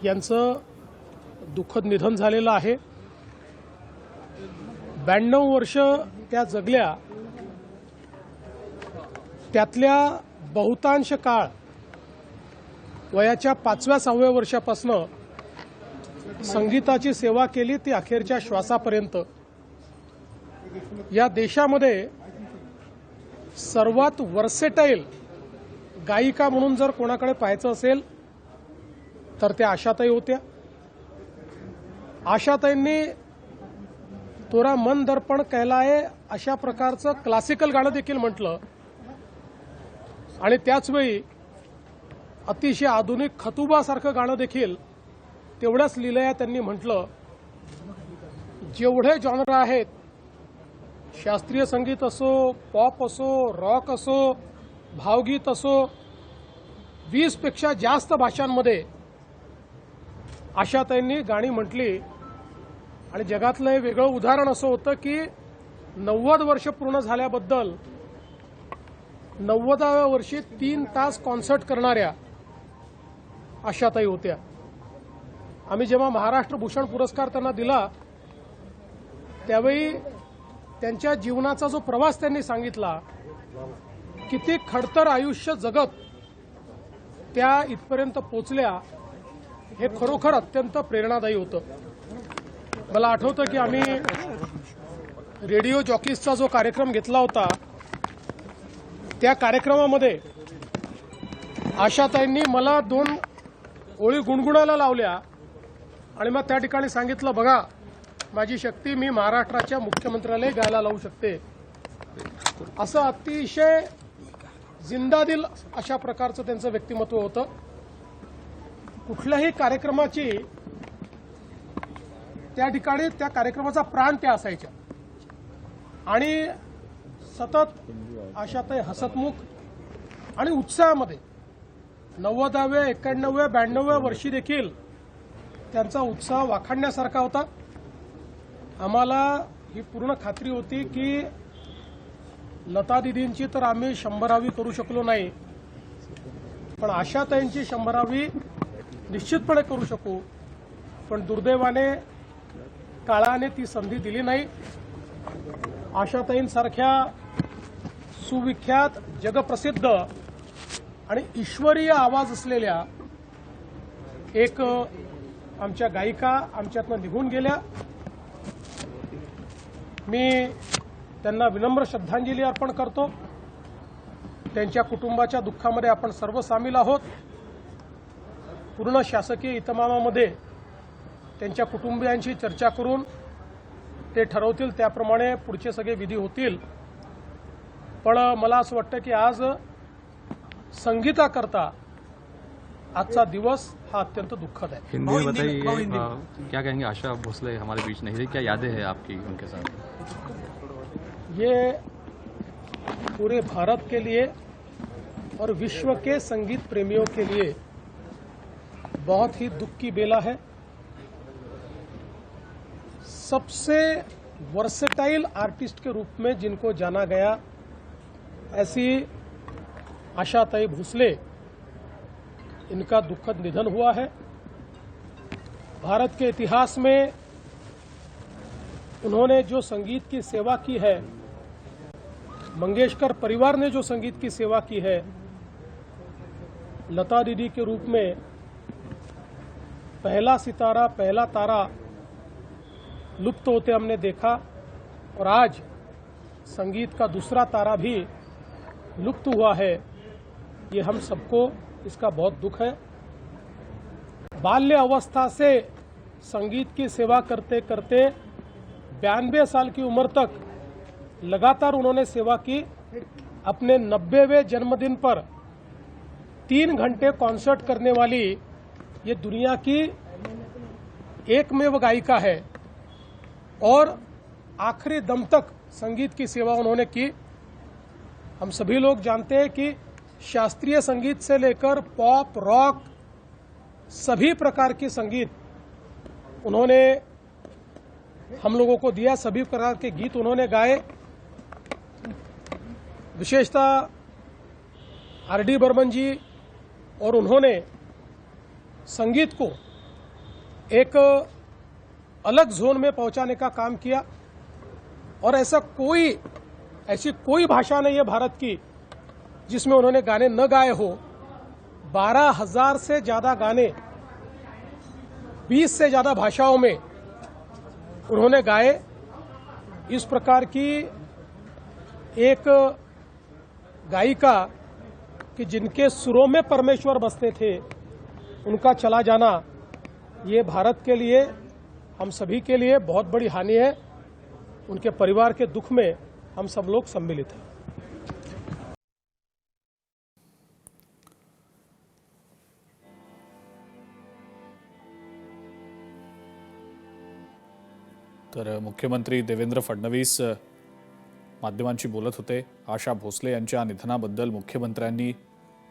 यांचं दुःखद निधन झालेलं आहे। 92 वर्ष त्या जगल्या, त्यातल्या बहुतांश काळ वयाच्या 5व्या-6व्या वर्षापासून संगीताची सेवा केली, ती अखेरच्या श्वासापर्यंत। या देशामध्ये सर्वात वर्सेटाईल गायिका म्हणून जर कोणाकडे पाहायचं असेल तर त्या आशाताई होत्या। आशाताईंनी तोरा मन दर्पण कहलाए अशा प्रकारचं क्लासिकल गाणं देखील म्हटलं आणि त्याचवेळी अतिशय आधुनिक खतुबासारखं गाणं देखील तेवढ्याच लीलया त्यांनी म्हटलं। जेवढे जॉनर आहेत, शास्त्रीय संगीत असो, पॉप असो, रॉक असो, भावगीत असो, 20 पेक्षा जास्त भाषांमध्ये आशाताईंनी गाणी म्हटली। आणि जगातलं हे वेगळं उदाहरण असं होतं की 90 वर्ष पूर्ण झाल्याबद्दल 90व्या वर्षी 3 तास कॉन्सर्ट करणाऱ्या आशाताई होत्या। आम्ही जेव्हा महाराष्ट्र भूषण पुरस्कार त्यांना दिला त्यावेळी त्यांच्या जीवनाचा जो प्रवास त्यांनी सांगितला, किती खडतर आयुष्य जगत त्या इथपर्यंत पोचल्या, हे खरोखर अत्यंत प्रेरणादायी होतं। मला आठवतं की आम्ही रेडिओ जॉकीजचा जो कार्यक्रम घेतला होता, त्या कार्यक्रमामध्ये आशाताईंनी मला 2 ओळी गुणगुणायला लावल्या आणि मग त्या ठिकाणी सांगितलं, बघा माझी शक्ती, मी महाराष्ट्राच्या मुख्यमंत्र्यालाही गायला लावू शकते। असं अतिशय जिंदादिल अशा प्रकारचं त्यांचं व्यक्तिमत्व होतं। कुठल्याही कार्यक्रमाची त्या ठिकाणी त्या कार्यक्रमाचा प्राण त्या असायच्या आणि सतत आशाताई हसतमुख आणि उत्साहामध्ये 90व्या, 91व्या, 92व्या वर्षी देखील त्यांचा उत्साह वाखाणण्यासारखा होता। आम्हाला ही पूर्ण खात्री होती की लता दीदींची तर आम्ही 100वी करू शकलो नाही, पण आशाताईंची 100वी निश्चितपणे करू शकू। पण दुर्दैवाने काळाने ती संधी दिली नाही। आशाताईंसारख्या सुविख्यात, जगप्रसिद्ध आणि ईश्वरीय आवाज असलेल्या एक आमच्या गायिका आमच्यातनं निघून गेल्या। मी त्यांना विनम्र श्रद्धांजली अर्पण करतो। त्यांच्या कुटुंबाच्या दुःखामध्ये आपण सर्व सामील आहोत। पूर्ण शासकीय इतमामामध्ये त्यांच्या कुटुंबियांशी चर्चा करून ते ठरवतील त्याप्रमाणे पुढचे सगळे विधी होतील। पण मला असं वाटतं की आज संगीताकरता आजचा दिवस हा अत्यंत दुःखद है। हिंदी में बताइए, क्या कहेंगे? आशा भोसले हमारे बीच नहीं रही, क्या यादें हैं आपकी उनके साथ? ये पूरे भारत के लिए और विश्व के संगीत प्रेमियों के लिए बहुत ही दुख की बेला है। सबसे वर्सेटाइल आर्टिस्ट के रूप में जिनको जाना गया, ऐसी आशाताई भोसले, इनका दुखद निधन हुआ है। भारत के इतिहास में उन्होंने जो संगीत की सेवा की है, मंगेशकर परिवार ने जो संगीत की सेवा की है, लता दीदी के रूप में पहला सितारा, पहला तारा लुप्त होते हमने देखा और आज संगीत का दूसरा तारा भी लुप्त हुआ है। ये हम सबको इसका बहुत दुख है। बाल्य अवस्था से संगीत की सेवा करते करते 92 साल की उम्र तक लगातार उन्होंने सेवा की। अपने 90वें जन्मदिन पर 3 घंटे कॉन्सर्ट करने वाली ये दुनिया की एकमेव गायिका है और आखिरी दम तक संगीत की सेवा उन्होंने की। हम सभी लोग जानते हैं कि शास्त्रीय संगीत से लेकर पॉप, रॉक, सभी प्रकार की संगीत उन्होंने हम लोगों को दिया, सभी प्रकार के गीत उन्होंने गाए। विशेषतः आर डी बर्मन जी और उन्होंने संगीत को एक अलग जोन में पहुंचाने का काम किया। और ऐसी कोई भाषा नहीं है भारत की जिसमें उन्होंने गाने न गाए हो। 12,000 से ज्यादा गाने 20 से ज्यादा भाषाओं में उन्होंने गाए। इस प्रकार की एक गायिका कि जिनके सुरों में परमेश्वर बसते थे, उनका चला जाना ये भारत के लिए, हम सभी के लिए बहुत बड़ी हानि है। उनके परिवार के दुख में हम सब लोग सम्मिलित हैं। तर मुख्यमंत्री देवेंद्र फडणवीस माध्यमांशी बोलत होते। आशा भोसले यांच्या निधनाबद्दल मुख्यमंत्र्यांनी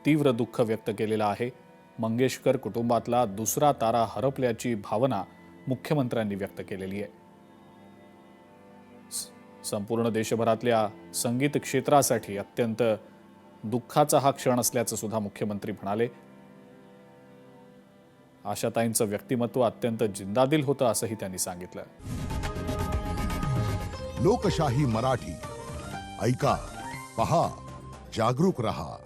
तीव्र दुःख व्यक्त केलेलं आहे। मंगेशकर कुटुंबातला दुसरा तारा हरपल्याची भावना मुख्यमंत्र्यांनी व्यक्त केलेली आहे। संपूर्ण देशभरातल्या संगीत क्षेत्रासाठी अत्यंत दुःखाचा हा क्षण असल्याचं सुद्धा मुख्यमंत्री म्हणाले। आशाताईंचं व्यक्तिमत्व अत्यंत जिंदादिल होतं असंही त्यांनी सांगितलं। लोकशाही मराठी ऐका, पहा, जागरूक रहा।